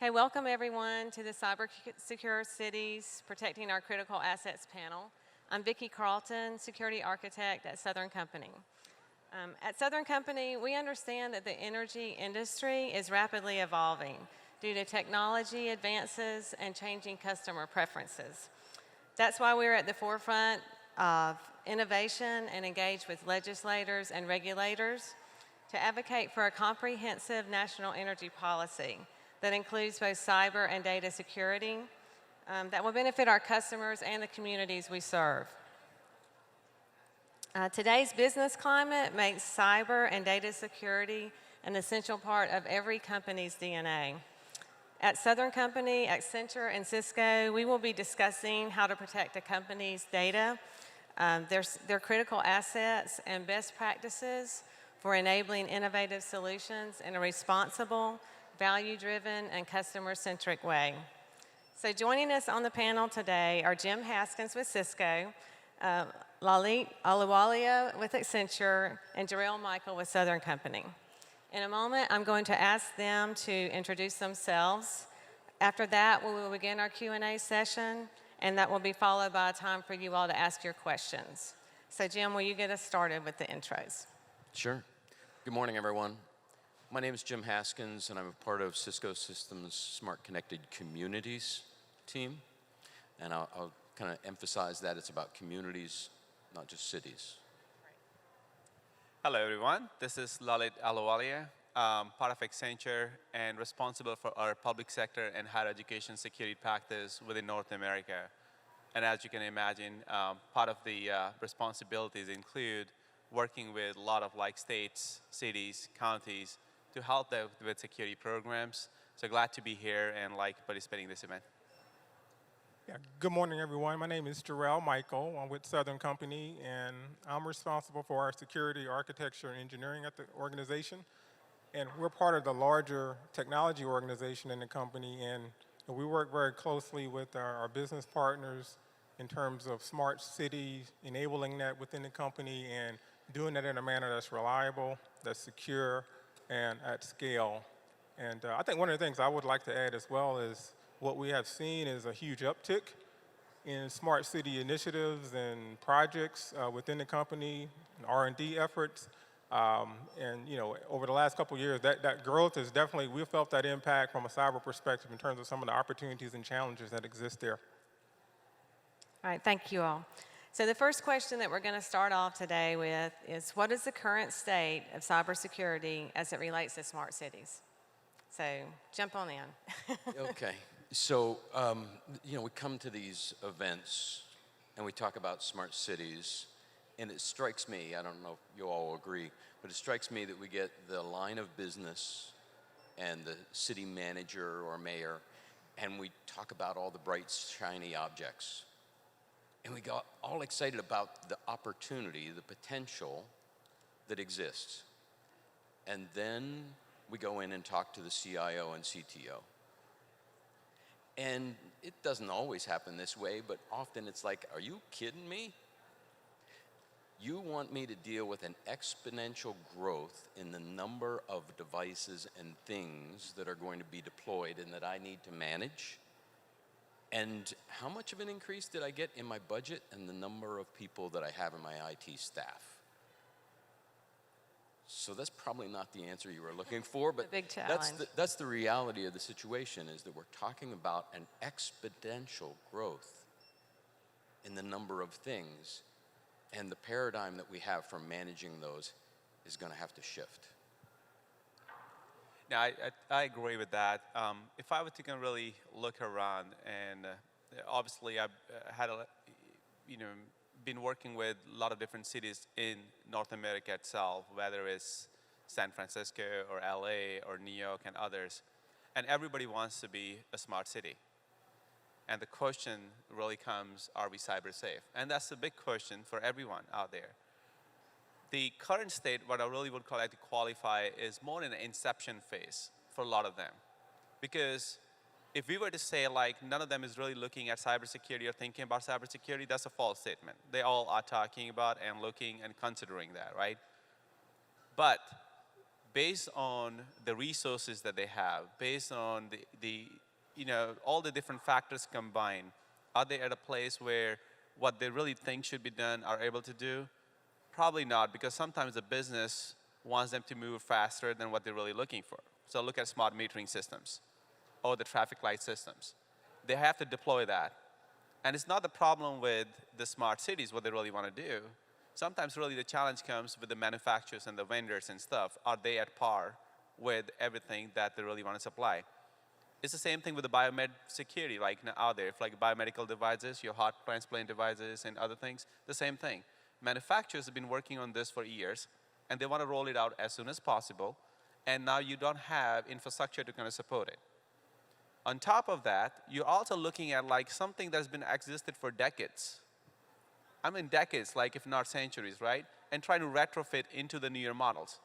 Okay, welcome everyone to the Cybersecure Cities Protecting Our Critical Assets panel. I'm Vicki, Carleton, Security Architect at Southern Company. At Southern Company, we understand that the energy industry is rapidly evolving due to technology advances and changing customer preferences. That's why we're at the forefront of innovation and engage with legislators and regulators to advocate for a comprehensive national energy policy that includes both cyber and data security that will benefit our customers and the communities we serve. Today's business climate makes cyber and data security an essential part of every company's DNA. At Southern Company, Accenture, and Cisco, we will be discussing how to protect a company's data, their critical assets, and best practices for enabling innovative solutions in a responsible, value-driven, and customer-centric way. So joining us on the panel today are Jim Haskins with Cisco, Lalit Ahluwalia with Accenture, and Jarell Mikell with Southern Company. In a moment, I'm going to ask them to introduce themselves. After that, we will begin our Q&A session, and that will be followed by a time for you all to ask your questions. So Jim, will you get us started with the intros? Sure. Good morning, everyone. My name is Jim Haskins, and I'm a part of Cisco Systems Smart+Connected Communities team. And I'll kind of emphasize that it's about communities, not just cities. Hello, everyone. This is Lalit Ahluwalia, part of Accenture and responsible for our public sector and higher education security practice within North America. And as you can imagine, part of the responsibilities include working with a lot of states, cities, counties, to help them with security programs. So glad to be here and participating in this event. Yeah, good morning, everyone. My name is Jarell Mikell. I'm with Southern Company, and I'm responsible for our security, architecture, and engineering at the organization. And we're part of the larger technology organization in the company, and we work very closely with our business partners in terms of smart cities, enabling that within the company, and doing that in a manner that's reliable, that's secure, and at scale. And I think one of the things I would like to add as well is what we have seen is a huge uptick in smart city initiatives and projects within the company, and R&D efforts. And over the last couple of years, that growth is definitely, we've felt that impact from a cyber perspective in terms of some of the opportunities and challenges that exist there. All right, thank you all. So the first question that we're going to start off today with is, what is the current state of cybersecurity as it relates to smart cities? So jump on in. Okay. So, we come to these events and we talk about smart cities, and it strikes me, I don't know if you all agree, but it strikes me that we get the line of business and the city manager or mayor, and we talk about all the bright, shiny objects. And we got all excited about the opportunity, the potential that exists. And then we go in and talk to the CIO and CTO. And it doesn't always happen this way, but often it's like, are you kidding me? You want me to deal with an exponential growth in the number of devices and things that are going to be deployed and that I need to manage? And how much of an increase did I get in my budget and the number of people that I have in my IT staff? So that's probably not the answer you were looking for, but big challenge. That's the reality of the situation, is that we're talking about an exponential growth in the number of things, and the paradigm that we have for managing those is going to have to shift. Now, I agree with that. If I were to really look around, and obviously I've had been working with a lot of different cities in North America itself, whether it's San Francisco or LA or New York and others, and everybody wants to be a smart city. And the question really comes, are we cyber safe? And that's the big question for everyone out there. The current state, what I really would like to qualify, is more in an inception phase for a lot of them. Because if we were to say none of them is really looking at cybersecurity or thinking about cybersecurity, that's a false statement. They all are talking about and looking and considering that, right? But based on the resources that they have, based on all the different factors combined, are they at a place where what they really think should be done are able to do? Probably not, because sometimes the business wants them to move faster than what they're really looking for. So look at smart metering systems or the traffic light systems. They have to deploy that. And it's not the problem with the smart cities, what they really want to do. Sometimes really the challenge comes with the manufacturers and the vendors and stuff. Are they at par with everything that they really want to supply? It's the same thing with the biomed security, like out there, if like biomedical devices, your heart transplant devices and other things, the same thing. Manufacturers have been working on this for years, and they want to roll it out as soon as possible, and now you don't have infrastructure to kind of support it. On top of that, you're also looking at like something that's been existed for decades. I mean decades, like if not centuries, right? And trying to retrofit into the newer models.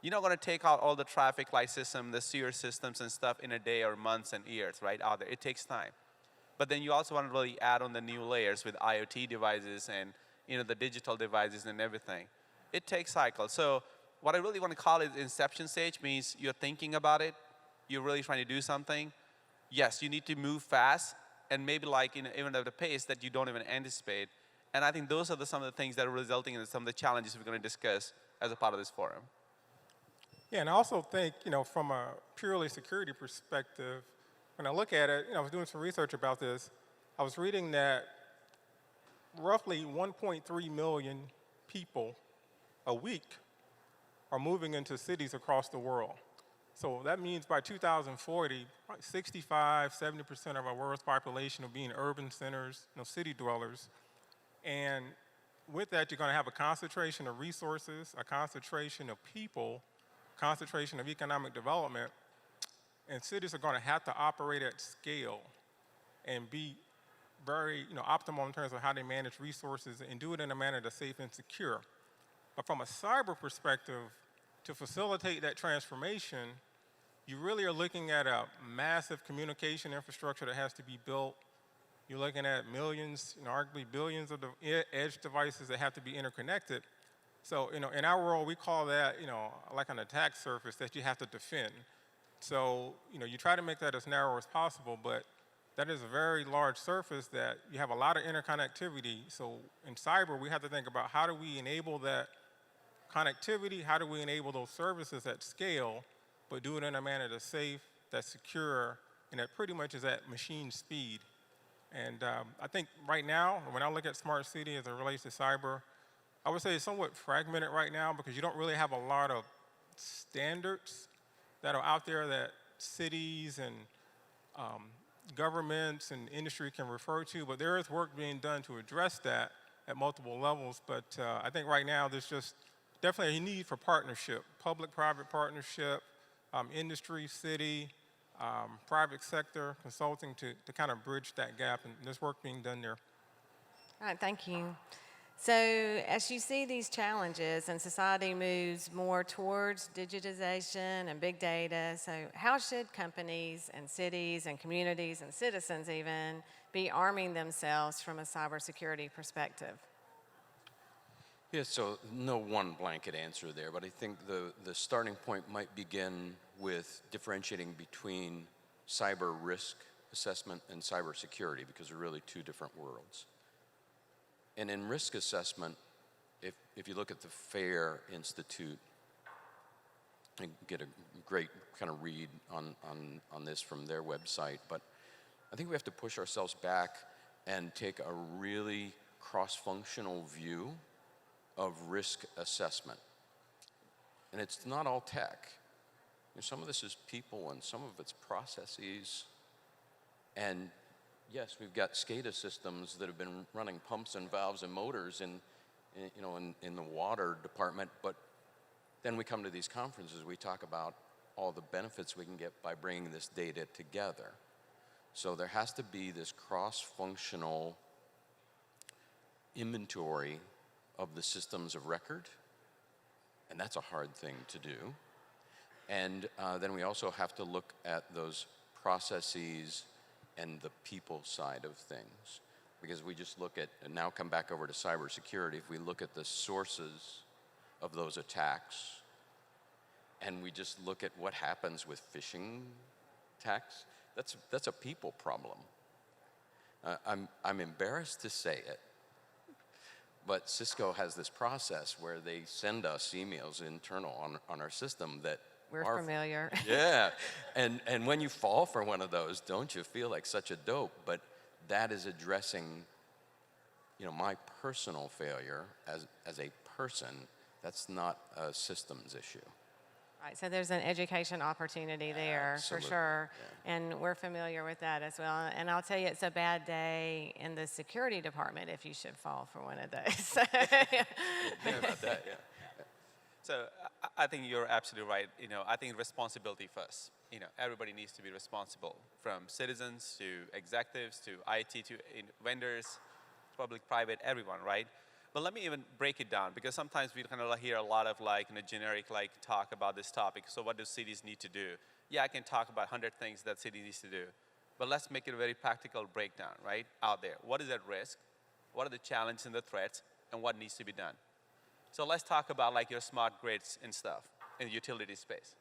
You're not going to take out all the traffic light system, the sewer systems and stuff in a day or months and years, right, out there. It takes time. But then you also want to really add on the new layers with IoT devices and the digital devices and everything. It takes cycles. So what I really want to call it inception stage means you're thinking about it, you're really trying to do something. Yes, you need to move fast and maybe like even at a pace that you don't even anticipate. And I think those are some of the things that are resulting in some of the challenges we're going to discuss as a part of this forum. Yeah, and I also think, from a purely security perspective, when I look at it, I was doing some research about this. I was reading that roughly 1.3 million people a week are moving into cities across the world. So that means by 2040, 65, 70% of our world's population will be in urban centers, city dwellers. And with that, you're going to have a concentration of resources, a concentration of people, concentration of economic development, and cities are going to have to operate at scale and be very optimal in terms of how they manage resources and do it in a manner that's safe and secure. But from a cyber perspective, to facilitate that transformation, you really are looking at a massive communication infrastructure that has to be built. You're looking at millions, arguably billions of edge devices that have to be interconnected. So, in our world, we call that, like an attack surface that you have to defend. So, you try to make that as narrow as possible, but that is a very large surface that you have a lot of interconnectivity. So, in cyber, we have to think about how do we enable that connectivity, how do we enable those services at scale, but do it in a manner that's safe, that's secure, and that pretty much is at machine speed. And I think right now, when I look at smart city as it relates to cyber, I would say it's somewhat fragmented right now because you don't really have a lot of standards that are out there that cities and governments and industry can refer to, but there is work being done to address that at multiple levels. But I think right now there's just definitely a need for partnership, public-private partnership, industry, city, private sector, consulting to kind of bridge that gap, and there's work being done there. All right, thank you. So as you see these challenges and society moves more towards digitization and big data, so how should companies and cities and communities and citizens even be arming themselves from a cybersecurity perspective? Yeah, so no one blanket answer there, but I think the starting point might begin with differentiating between cyber risk assessment and cybersecurity, because they're really two different worlds. And in risk assessment, if you look at the FAIR Institute, and get a great kind of read on this from their website, but I think we have to push ourselves back and take a really cross-functional view of risk assessment. And it's not all tech. Some of this is people and some of it's processes. And yes, we've got SCADA systems that have been running pumps and valves and motors in the water department, but then we come to these conferences, we talk about all the benefits we can get by bringing this data together. So there has to be this cross-functional inventory of the systems of record, and that's a hard thing to do. And then we also have to look at those processes and the people side of things. Because we just look at, and now come back over to cybersecurity, if we look at the sources of those attacks, and we just look at what happens with phishing attacks, that's a people problem. I'm embarrassed to say it, but Cisco has this process where they send us emails internal on our system that We're are familiar. yeah, and when you fall for one of those, don't you feel like such a dope? But that is addressing, my personal failure as a person. That's not a systems issue. Right, so there's an education opportunity there Absolutely, for sure, yeah. and we're familiar with that as well. And I'll tell you, it's a bad day in the security department if you should fall for one of those. Think about that, yeah. So I think you're absolutely right. I think responsibility first. Everybody needs to be responsible, from citizens to executives to IT to vendors, public, private, everyone, right? But let me even break it down, because sometimes we kind of hear a lot of generic talk about this topic. So what do cities need to do? Yeah, I can talk about 100 things that city needs to do, but let's make it a very practical breakdown, right? Out there, what is at risk? What are the challenges and the threats, and what needs to be done? So let's talk about your smart grids and stuff in the utility space.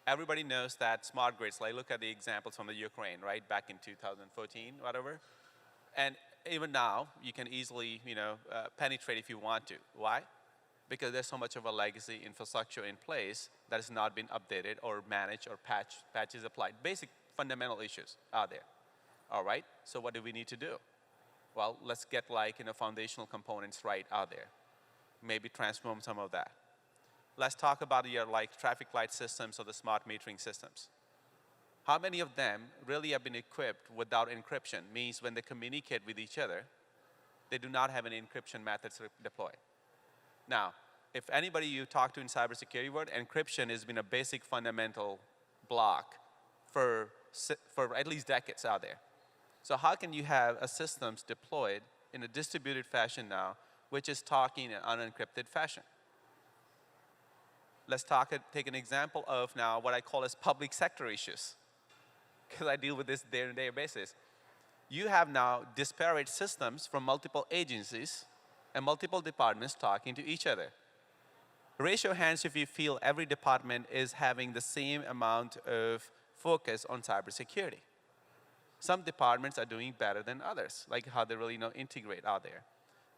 Everybody knows that smart grids, look at the examples from the Ukraine, right? Back in 2014, whatever. And even now, you can easily, penetrate if you want to. Why? Because there's so much of a legacy infrastructure in place that has not been updated or managed or patches applied. Basic fundamental issues out there. All right, so what do we need to do? Well, let's get foundational components right out there. Maybe transform some of that. Let's talk about your traffic light systems or the smart metering systems. How many of them really have been equipped without encryption? Means when they communicate with each other, they do not have an encryption methods deployed. Now, if anybody you talk to in cybersecurity world, encryption has been a basic fundamental block for at least decades out there. So how can you have a systems deployed in a distributed fashion now, which is talking in an unencrypted fashion? Let's take an example of now what I call as public sector issues, because I deal with this day-to-day basis. You have now disparate systems from multiple agencies and multiple departments talking to each other. Raise your hands if you feel every department is having the same amount of focus on cybersecurity. Some departments are doing better than others, like how they really integrate out there.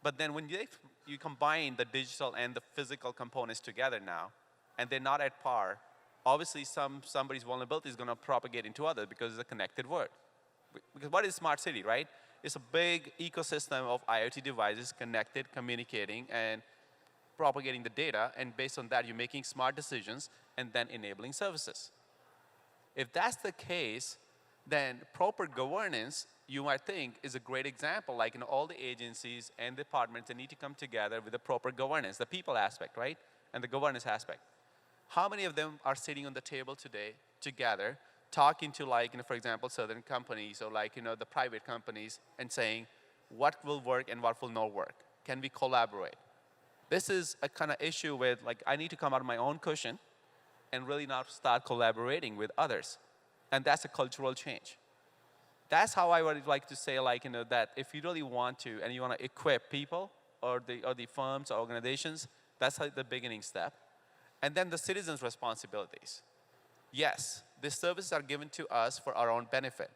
But then when you combine the digital and the physical components together now, and they're not at par, obviously somebody's vulnerability is going to propagate into others because it's a connected world. Because what is smart city, right? It's a big ecosystem of IoT devices connected, communicating, and propagating the data, and based on that, you're making smart decisions and then enabling services. If that's the case, then proper governance, you might think, is a great example. All the agencies and departments, they need to come together with the proper governance, the people aspect, right? And the governance aspect. How many of them are sitting on the table today together, talking to for example, certain companies or the private companies, and saying what will work and what will not work? Can we collaborate? This is a kind of issue with I need to come out of my own cushion and really now start collaborating with others. And that's a cultural change. That's how I would like to say that if you really want to and you want to equip people or the firms or organizations, that's the beginning step. And then the citizens' responsibilities. Yes, these services are given to us for our own benefit.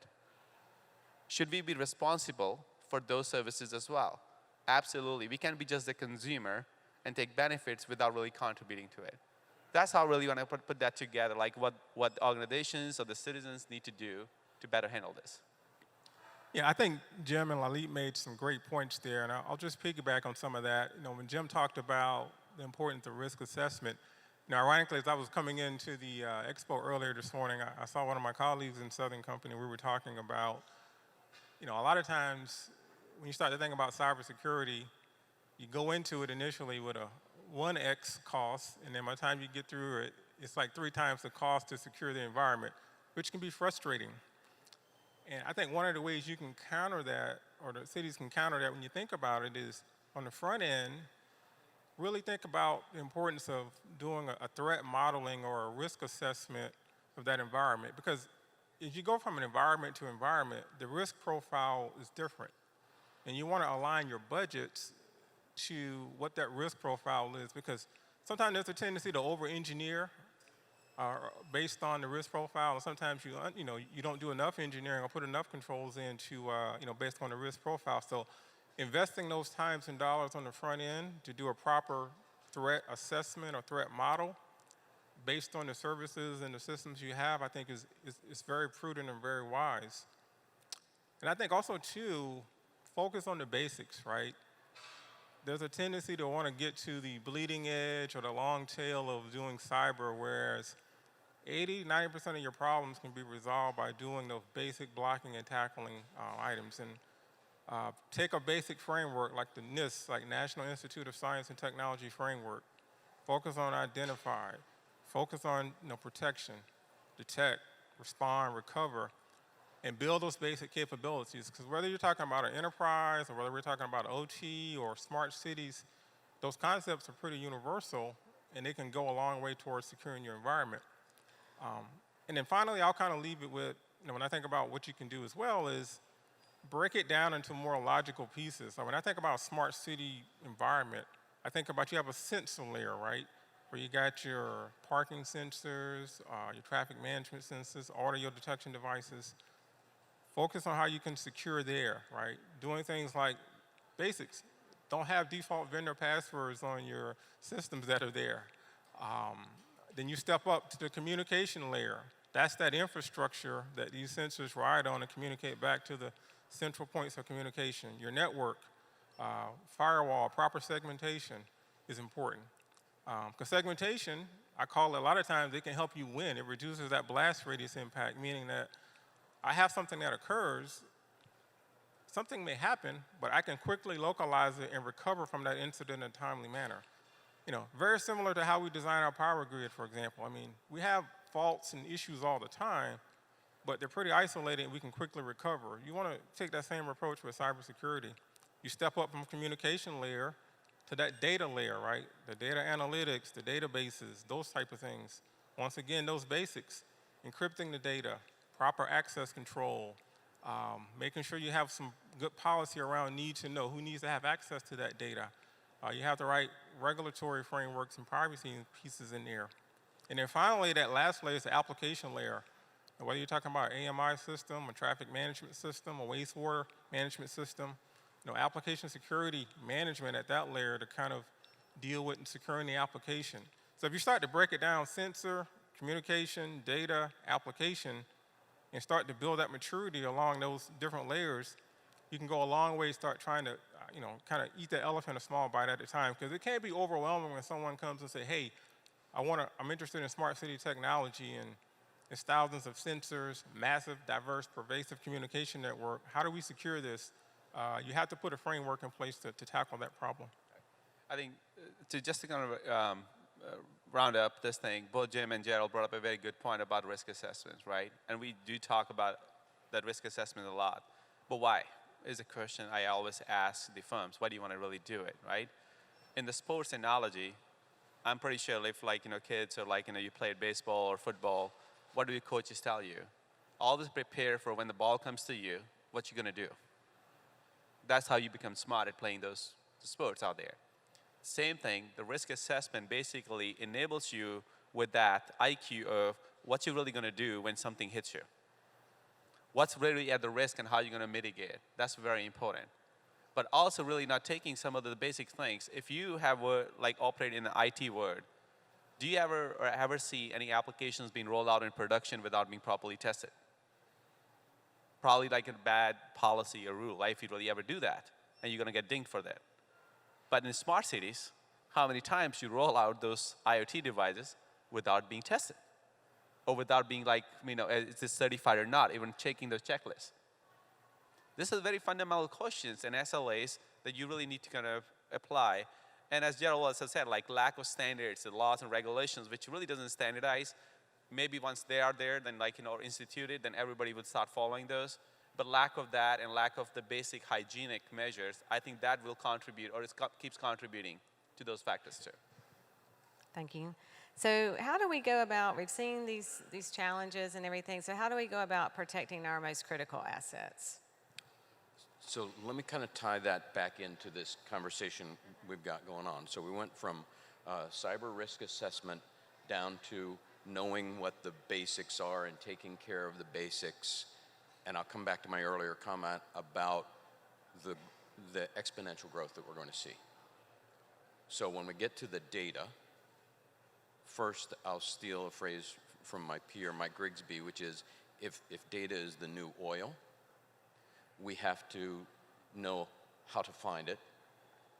Should we be responsible for those services as well? Absolutely. We can't be just the consumer and take benefits without really contributing to it. That's how I really want to put that together, what organizations or the citizens need to do to better handle this. Yeah, I think Jim and Lalit made some great points there, and I'll just piggyback on some of that. When Jim talked about the importance of risk assessment, ironically, as I was coming into the expo earlier this morning, I saw one of my colleagues in Southern Company. We were talking about, a lot of times when you start to think about cybersecurity, you go into it initially with a 1x cost, and then by the time you get through it, it's 3 times the cost to secure the environment, which can be frustrating. And I think one of the ways you can counter that, or the cities can counter that when you think about it, is on the front end, really think about the importance of doing a threat modeling or a risk assessment of that environment. Because as you go from an environment to environment, the risk profile is different. And you want to align your budgets to what that risk profile is, because sometimes there's a tendency to over-engineer based on the risk profile. And sometimes you don't do enough engineering or put enough controls in to, based on the risk profile. So investing those times and dollars on the front end to do a proper threat assessment or threat model based on the services and the systems you have, I think is very prudent and very wise. And I think also, too, focus on the basics, right? There's a tendency to want to get to the bleeding edge or the long tail of doing cyber, whereas 80–90% of your problems can be resolved by doing those basic blocking and tackling items. And take a basic framework like the NIST, like National Institute of Science and Technology framework. Focus on identify. Focus on protection, detect, respond, recover, and build those basic capabilities. Because whether you're talking about an enterprise or whether we're talking about OT or smart cities, those concepts are pretty universal, and they can go a long way towards securing your environment. And then finally, I'll kind of leave it with, when I think about what you can do as well, is break it down into more logical pieces. So when I think about a smart city environment, I think about you have a sensor layer, right? Where you got your parking sensors, your traffic management sensors, audio detection devices. Focus on how you can secure there, right? Doing things like basics. Don't have default vendor passwords on your systems that are there. Then you step up to the communication layer. That's that infrastructure that these sensors ride on and communicate back to the central points of communication. Your network, firewall, proper segmentation is important. Because segmentation, I call it a lot of times, it can help you win. It reduces that blast radius impact, meaning that I have something that occurs, something may happen, but I can quickly localize it and recover from that incident in a timely manner. Very similar to how we design our power grid, for example. I mean, we have faults and issues all the time, but they're pretty isolated and we can quickly recover. You want to take that same approach with cybersecurity. You step up from communication layer to that data layer, right? The data analytics, the databases, those type of things. Once again, those basics, encrypting the data, proper access control, making sure you have some good policy around need to know who needs to have access to that data. You have the right regulatory frameworks and privacy pieces in there. And then finally, that last layer is the application layer. And whether you're talking about an AMI system, a traffic management system, a wastewater management system, application security management at that layer to kind of deal with and securing the application. So if you start to break it down, sensor, communication, data, application, and start to build that maturity along those different layers, you can go a long way, start trying to, kind of eat the elephant a small bite at a time. Because it can be overwhelming when someone comes and say, hey, I'm interested in smart city technology, and it's thousands of sensors, massive, diverse, pervasive communication network. How do we secure this? You have to put a framework in place to tackle that problem. I think just to kind of round up this thing, both Jim and Jarell brought up a very good point about risk assessments, right? And we do talk about that risk assessment a lot. But why is a question I always ask the firms. Why do you want to really do it, right? In the sports analogy, I'm pretty sure if kids or you played baseball or football, what do your coaches tell you? Always prepare for when the ball comes to you, what you're going to do. That's how you become smart at playing those sports out there. Same thing, the risk assessment basically enables you with that IQ of what you're really going to do when something hits you. What's really at the risk and how you're going to mitigate. That's very important. But also really not taking some of the basic things. If you have operate in the IT world, do you ever see any applications being rolled out in production without being properly tested? Probably like a bad policy or rule, right? If you really ever do that, and you're going to get dinged for that. But in smart cities, how many times you roll out those IoT devices without being tested? Or without being is this certified or not, even checking those checklists? This is very fundamental questions and SLAs that you really need to kind of apply. And as Jarell also said, lack of standards, the laws and regulations, which really doesn't standardize. Maybe once they are there, then instituted, then everybody would start following those. But lack of that and lack of the basic hygienic measures, I think that will contribute, or it keeps contributing to those factors too. Thank you. So how do we go about, we've seen these challenges and everything, so how do we go about protecting our most critical assets? So let me kind of tie that back into this conversation we've got going on. So we went from cyber risk assessment down to knowing what the basics are and taking care of the basics. And I'll come back to my earlier comment about the exponential growth that we're going to see. So when we get to the data, first I'll steal a phrase from my peer, Mike Grigsby, which is, if data is the new oil, we have to know how to find it,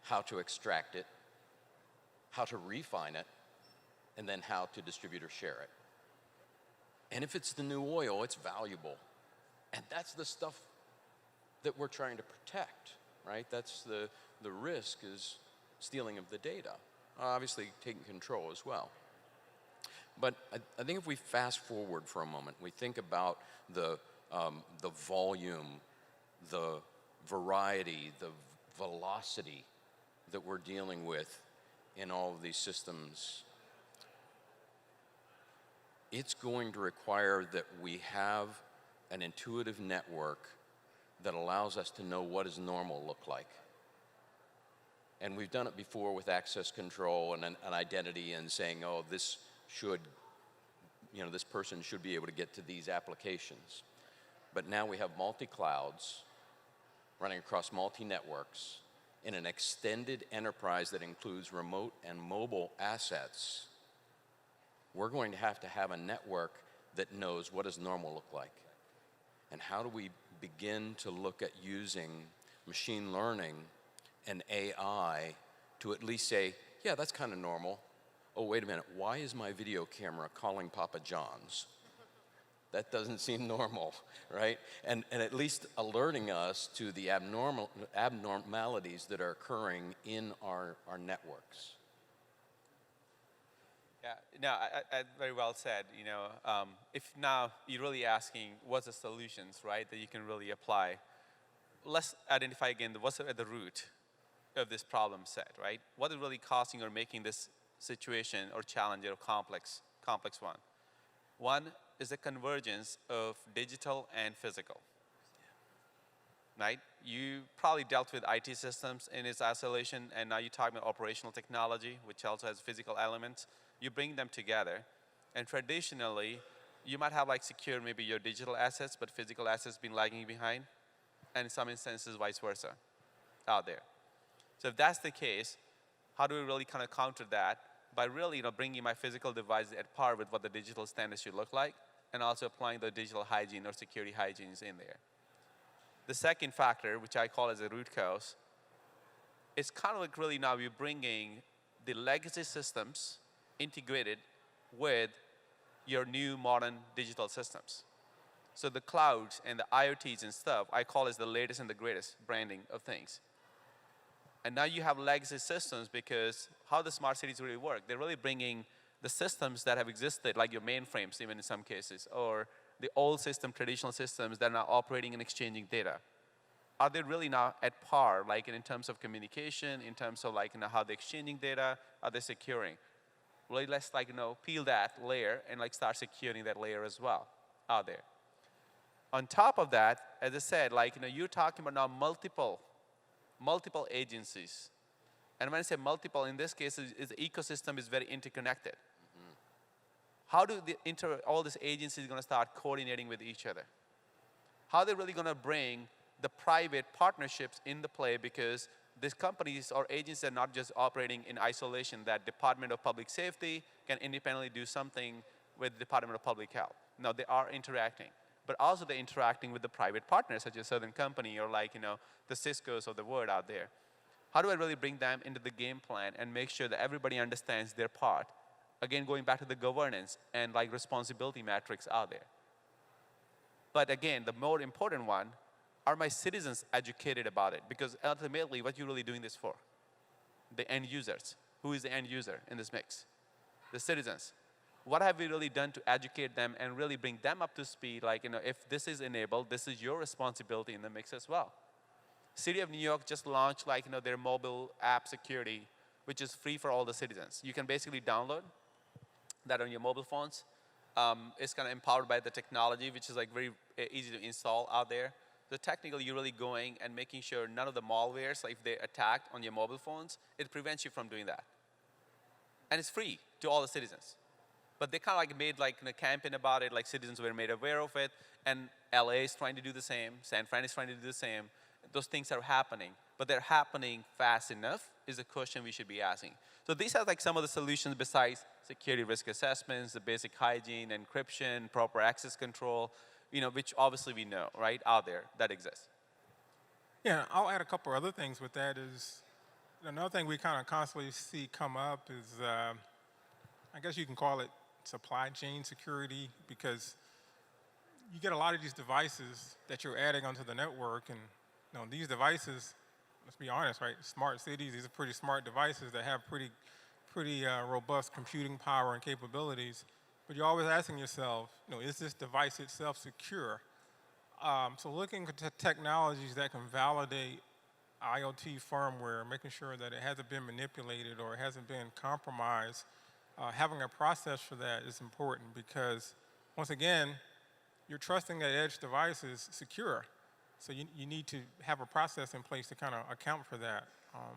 how to extract it, how to refine it, and then how to distribute or share it. And if it's the new oil, it's valuable. And that's the stuff that we're trying to protect, right? That's the risk, is stealing of the data. Obviously, taking control as well. But I think if we fast forward for a moment, we think about the volume, the variety, the velocity that we're dealing with in all of these systems. It's going to require that we have an intuitive network that allows us to know what does normal look like. And we've done it before with access control and an identity and saying, oh, this person should be able to get to these applications. But now we have multi-clouds running across multi-networks in an extended enterprise that includes remote and mobile assets. We're going to have a network that knows what does normal look like. And how do we begin to look at using machine learning and AI to at least say, yeah, that's kind of normal. Oh, wait a minute, why is my video camera calling Papa John's? That doesn't seem normal, right? And at least alerting us to the abnormalities that are occurring in our networks. Yeah, no, very well said. If now you're really asking what's the solutions, right, that you can really apply, let's identify again what's at the root of this problem set, right? What is really causing or making this situation or challenge or complex one? One is the convergence of digital and physical, right? You probably dealt with IT systems in its isolation, and now you're talking about operational technology, which also has physical elements. You bring them together, and traditionally, you might have secure maybe your digital assets, but physical assets been lagging behind, and in some instances, vice versa, out there. So if that's the case, how do we really kind of counter that? By really bringing my physical devices at par with what the digital standards should look like, and also applying the digital hygiene or security hygienes in there. The second factor, which I call as a root cause, is kind of really now we're bringing the legacy systems integrated with your new modern digital systems. So the clouds and the IoTs and stuff, I call as the latest and the greatest branding of things. And now you have legacy systems, because how the smart cities really work, they're really bringing the systems that have existed, like your mainframes even in some cases, or the old system, traditional systems that are now operating and exchanging data. Are they really now at par, in terms of communication, in terms of how they're exchanging data, are they securing? Really, let's peel that layer and start securing that layer as well out there. On top of that, as I said, you're talking about now multiple agencies. And when I say multiple, in this case, the ecosystem is very interconnected. Mm-hmm. How do all these agencies going to start coordinating with each other? How are they really going to bring the private partnerships in the play, because these companies or agencies are not just operating in isolation, that Department of Public Safety can independently do something with the Department of Public Health. No, they are interacting. But also they're interacting with the private partners, such as Southern Company or the Ciscos of the world out there. How do I really bring them into the game plan and make sure that everybody understands their part? Again, going back to the governance and responsibility metrics out there. But again, the more important one, are my citizens educated about it? Because ultimately, what you're really doing this for? The end users. Who is the end user in this mix? The citizens. What have we really done to educate them and really bring them up to speed? If this is enabled, this is your responsibility in the mix as well. City of New York just launched their mobile app security, which is free for all the citizens. You can basically download that on your mobile phones. It's kind of empowered by the technology, which is very easy to install out there. So technically, you're really going and making sure none of the malwares, if they're attacked on your mobile phones, it prevents you from doing that. And it's free to all the citizens. But they kind of like made like a campaign about it, like citizens were made aware of it, and LA is trying to do the same, San Fran is trying to do the same. Those things are happening, but they're happening fast enough is a question we should be asking. So these are like some of the solutions besides security risk assessments, the basic hygiene, encryption, proper access control, which obviously we know, right, out there that exists. Yeah, I'll add a couple other things with that is, another thing we kind of constantly see come up is, I guess you can call it supply chain security, because you get a lot of these devices that you're adding onto the network, and these devices, let's be honest, right? Smart cities, these are pretty smart devices that have pretty robust computing power and capabilities. But you're always asking yourself, is this device itself secure? So looking at technologies that can validate IoT firmware, making sure that it hasn't been manipulated or it hasn't been compromised, having a process for that is important, because once again, you're trusting that edge device is secure. So you need to have a process in place to kind of account for that.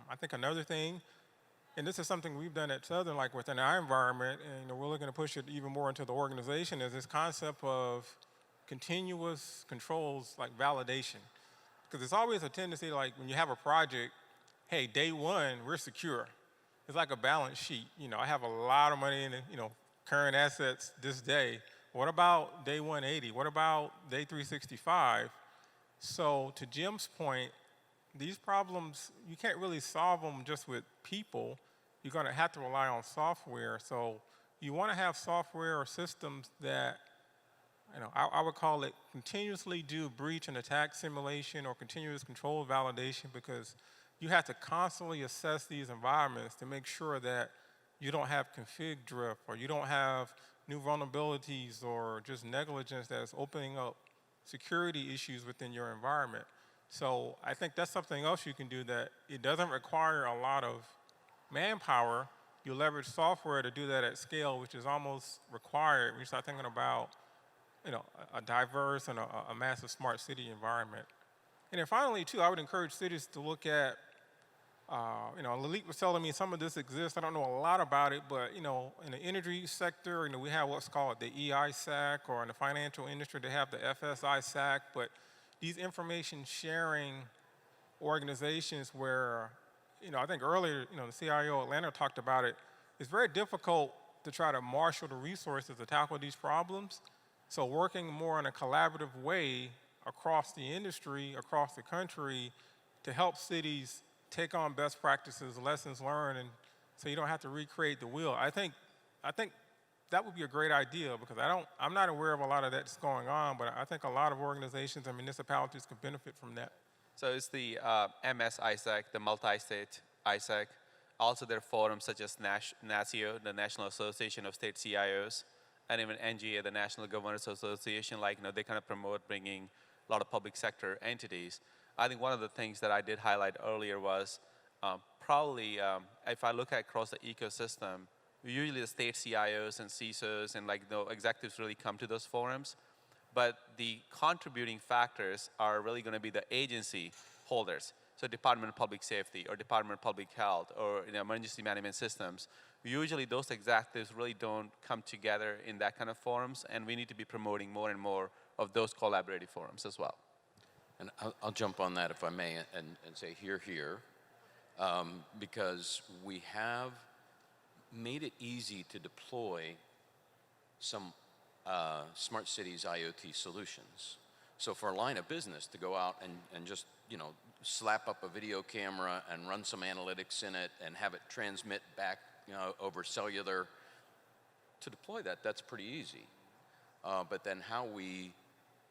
I think another thing, and this is something we've done at Southern, like within our environment, and we're looking to push it even more into the organization, is this concept of continuous controls like validation. Because there's always a tendency, like when you have a project, hey, day one, we're secure. It's like a balance sheet. I have a lot of money in, current assets this day. What about day 180? What about day 365? So to Jim's point, these problems, you can't really solve them just with people. You're going to have to rely on software. So you want to have software or systems that, I would call it continuously do breach and attack simulation or continuous control validation, because you have to constantly assess these environments to make sure that you don't have config drift, or you don't have new vulnerabilities or just negligence that's opening up security issues within your environment. So I think that's something else you can do, that it doesn't require a lot of manpower. You leverage software to do that at scale, which is almost required when you start thinking about a diverse and a massive smart city environment. And then finally, too, I would encourage cities to look at, Lalit was telling me some of this exists. I don't know a lot about it, but, in the energy sector, we have what's called the EISAC, or in the financial industry, they have the FSISAC, but these information sharing organizations where, I think earlier, the CIO of Atlanta talked about it, it's very difficult to try to marshal the resources to tackle these problems. So working more in a collaborative way across the industry, across the country, to help cities take on best practices, lessons learned, and so you don't have to recreate the wheel. I think that would be a great idea, because I'm not aware of a lot of that's going on, but I think a lot of organizations and municipalities could benefit from that. So it's the MS ISAC, the multi-state ISAC. Also, there are forums such as NASCIO, the National Association of State CIOs, and even NGA, the National Governors Association. They kind of promote bringing a lot of public sector entities. I think one of the things that I did highlight earlier was probably, if I look at across the ecosystem, usually the state CIOs and CISOs and executives really come to those forums, but the contributing factors are really going to be the agency holders. So Department of Public Safety or Department of Public Health or emergency management systems. Usually those executives really don't come together in that kind of forums, and we need to be promoting more and more of those collaborative forums as well. And I'll jump on that if I may and say here, because we have made it easy to deploy some smart cities IoT solutions. So for a line of business to go out and just slap up a video camera and run some analytics in it and have it transmit back over cellular, to deploy that's pretty easy. But then how we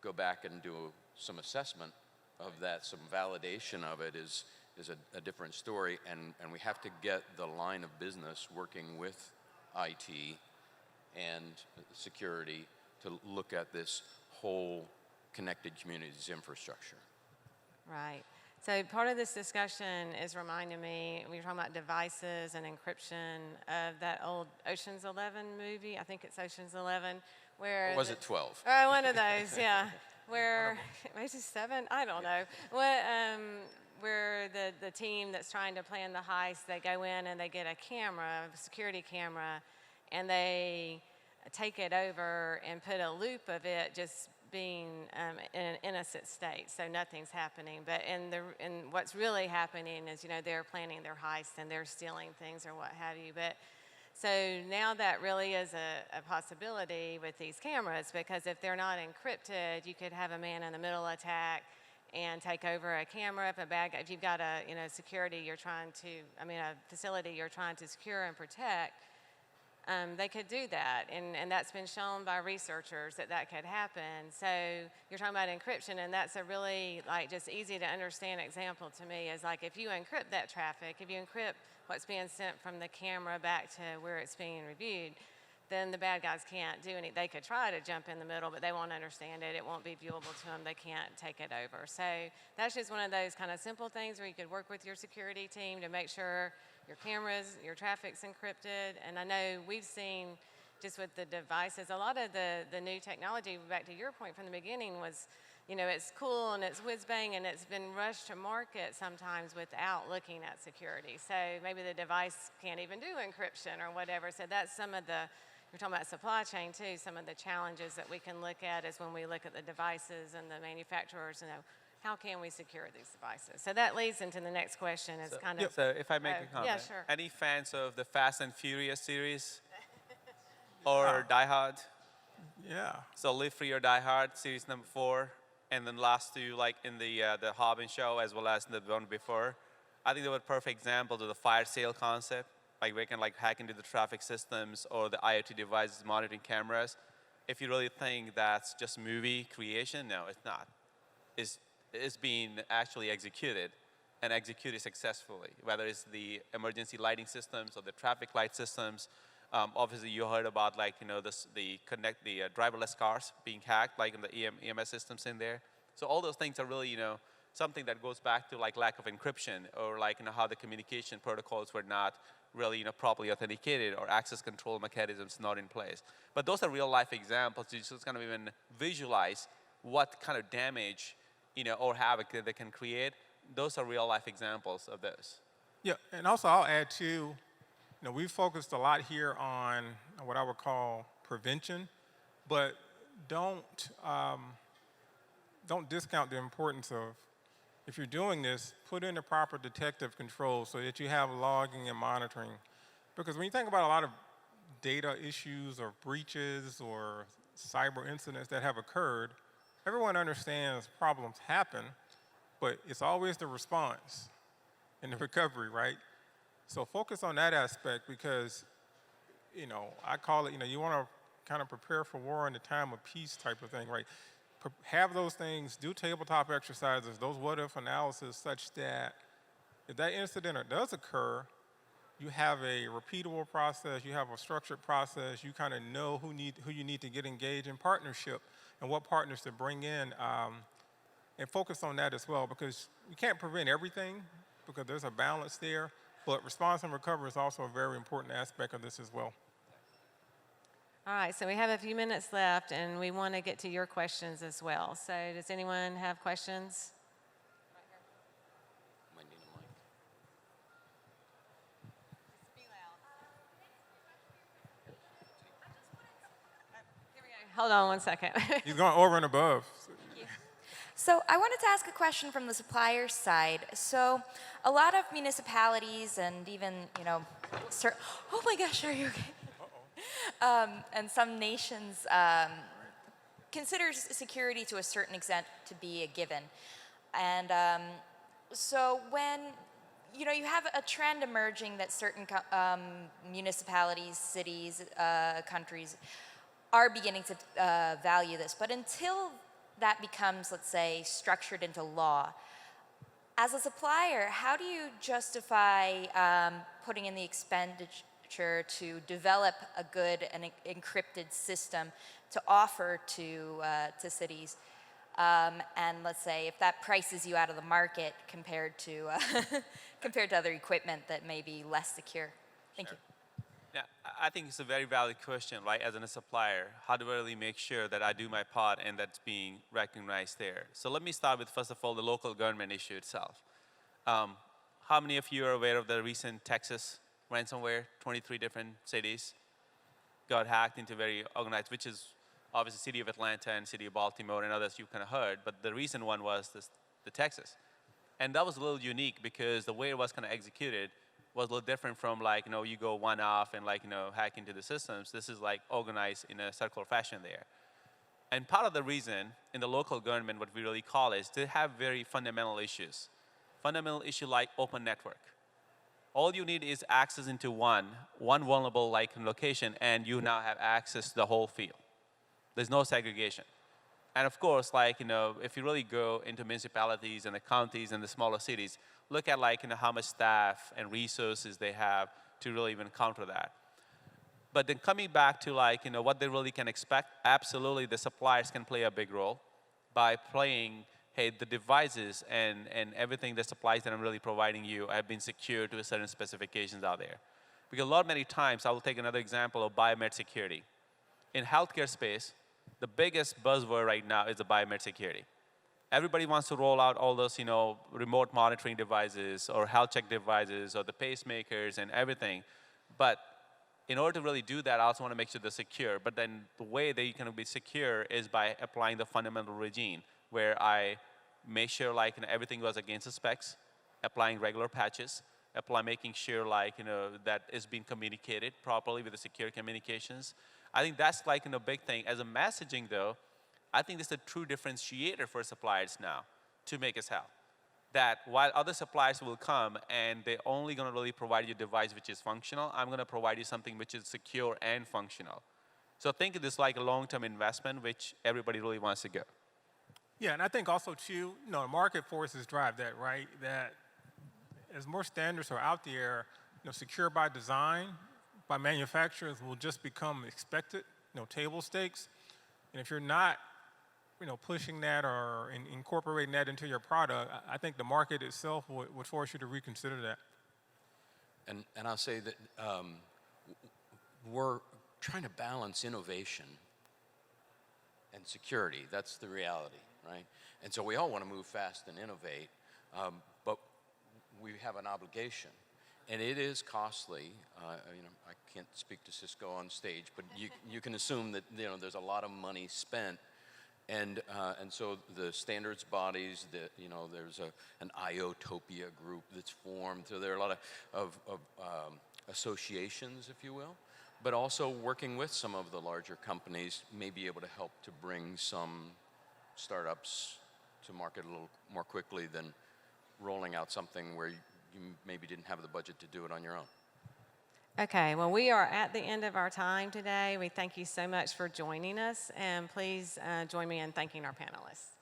go back and do some assessment of that, some validation of it is a different story, and we have to get the line of business working with IT and security to look at this whole connected communities infrastructure. Right. So part of this discussion is reminding me, we were talking about devices and encryption of that old Ocean's 11 movie. I think it's Ocean's 11. Where Or was it 12? Oh, one of those, yeah. Where, maybe it's 7, I don't know. Where the team that's trying to plan the heist, they go in and they get a camera, a security camera, and they take it over and put a loop of it just being in an innocent state, so nothing's happening. But in what's really happening is, they're planning their heist and they're stealing things or what have you. But so now that really is a possibility with these cameras, because if they're not encrypted, you could have a man-in-the-middle attack and take over a camera. If you've got a security you're trying to, a facility you're trying to secure and protect, they could do that, and that's been shown by researchers that could happen. So you're talking about encryption, and that's a really just easy to understand example to me is if you encrypt that traffic, if you encrypt what's being sent from the camera back to where it's being reviewed, then the bad guys can't do anything. They could try to jump in the middle, but they won't understand it. It won't be viewable to them. They can't take it over. So that's just one of those kind of simple things where you could work with your security team to make sure your cameras, your traffic's encrypted. And I know we've seen just with the devices, a lot of the new technology, back to your point from the beginning, was, it's cool and it's whiz-bang and it's been rushed to market sometimes without looking at security. So maybe the device can't even do encryption or whatever. So that's some of we're talking about supply chain too, some of the challenges that we can look at is when we look at the devices and the manufacturers, how can we secure these devices? So that leads into the next question. Is So if I make a comment. Yeah, sure. Any fans of the Fast and Furious series? Or Die Hard? Yeah. So Live Free or Die Hard, series number 4, and then last two, in the Hobbin show, as well as the one before. I think they were perfect examples of the fire sale concept. We can hack into the traffic systems or the IoT devices monitoring cameras. If you really think that's just movie creation, no, it's not. It's being actually executed and executed successfully, whether it's the emergency lighting systems or the traffic light systems. Obviously, you heard about the driverless cars being hacked, in the EMS systems in there. So all those things are really something that goes back to lack of encryption or how the communication protocols were not really properly authenticated or access control mechanisms not in place. But those are real life examples to just kind of even visualize what kind of damage or havoc that they can create. Those are real life examples of those. Yeah, and also I'll add too, we've focused a lot here on what I would call prevention, but don't discount the importance of, if you're doing this, put in the proper detective controls so that you have logging and monitoring. Because when you think about a lot of data issues or breaches or cyber incidents that have occurred, everyone understands problems happen, but it's always the response and the recovery, right? So focus on that aspect because, I call it, you want to kind of prepare for war in the time of peace type of thing, right? Have those things, do tabletop exercises, those what-if analysis such that if that incident does occur, you have a repeatable process, you have a structured process, you kind of know who you need to get engaged in partnership and what partners to bring in, and focus on that as well, because you can't prevent everything because there's a balance there, but response and recovery is also a very important aspect of this as well. All right, so we have a few minutes left, and we want to get to your questions as well. So does anyone have questions? Might need a mic. Be loud. Here we go. Hold on one second. He's going over and above. So I wanted to ask a question from the supplier side. So a lot of municipalities and even, oh my gosh, are you okay? And some nations consider security to a certain extent to be a given. And so when you have a trend emerging that certain municipalities, cities, countries are beginning to value this, but until that becomes, let's say, structured into law, as a supplier, how do you justify putting in the expenditure to develop a good and encrypted system to offer to cities? And let's say if that prices you out of the market compared to compared to other equipment that may be less secure. Thank you. Yeah, I think it's a very valid question, right? As a supplier, how do I really make sure that I do my part and that's being recognized there? So let me start with, first of all, the local government issue itself. How many of you are aware of the recent Texas ransomware, 23 different cities? got hacked into very organized, which is obviously city of Atlanta and city of Baltimore and others you kind of heard, but the recent one was the Texas. And that was a little unique because the way it was kind of executed was a little different from like, you go one off and like, hack into the systems. This is like organized in a circular fashion there. And part of the reason in the local government, what we really call is they have very fundamental issues. Fundamental issue like open network. All you need is access into one vulnerable like location, and you now have access to the whole field. There's no segregation. And of course, like, if you really go into municipalities and the counties and the smaller cities, look at like, how much staff and resources they have to really even counter that. But then coming back to like, what they really can expect, absolutely the suppliers can play a big role by playing, hey, the devices and everything, the supplies that I'm really providing you have been secured to certain specifications out there. Because many times, I will take another example of biomed security. In healthcare space, the biggest buzzword right now is the biomed security. Everybody wants to roll out all those, remote monitoring devices or health check devices or the pacemakers and everything. But in order to really do that, I also want to make sure they're secure. But then the way that you can be secure is by applying the fundamental regime, where I make sure like everything goes against the specs, applying regular patches, making sure like that is being communicated properly with the secure communications. I think that's like a big thing. As a messaging though, I think this is a true differentiator for suppliers now to make us help. That while other suppliers will come and they're only going to really provide you a device which is functional, I'm going to provide you something which is secure and functional. So think of this like a long-term investment which everybody really wants to go. Yeah, and I think also too, market forces drive that, right? That as more standards are out there, secure by design, by manufacturers will just become expected, table stakes. And if you're not, pushing that or incorporating that into your product, I think the market itself would force you to reconsider that. And I'll say that we're trying to balance innovation and security. That's the reality, right? And so we all want to move fast and innovate, but we have an obligation. And it is costly. I can't speak to Cisco on stage, but you can assume that there's a lot of money spent, and so the standards bodies, there's an IOtopia group that's formed. So there are a lot of associations, if you will, but also working with some of the larger companies may be able to help to bring some startups to market a little more quickly than rolling out something where you maybe didn't have the budget to do it on your own. Okay, well, we are at the end of our time today. We thank you so much for joining us, and please join me in thanking our panelists.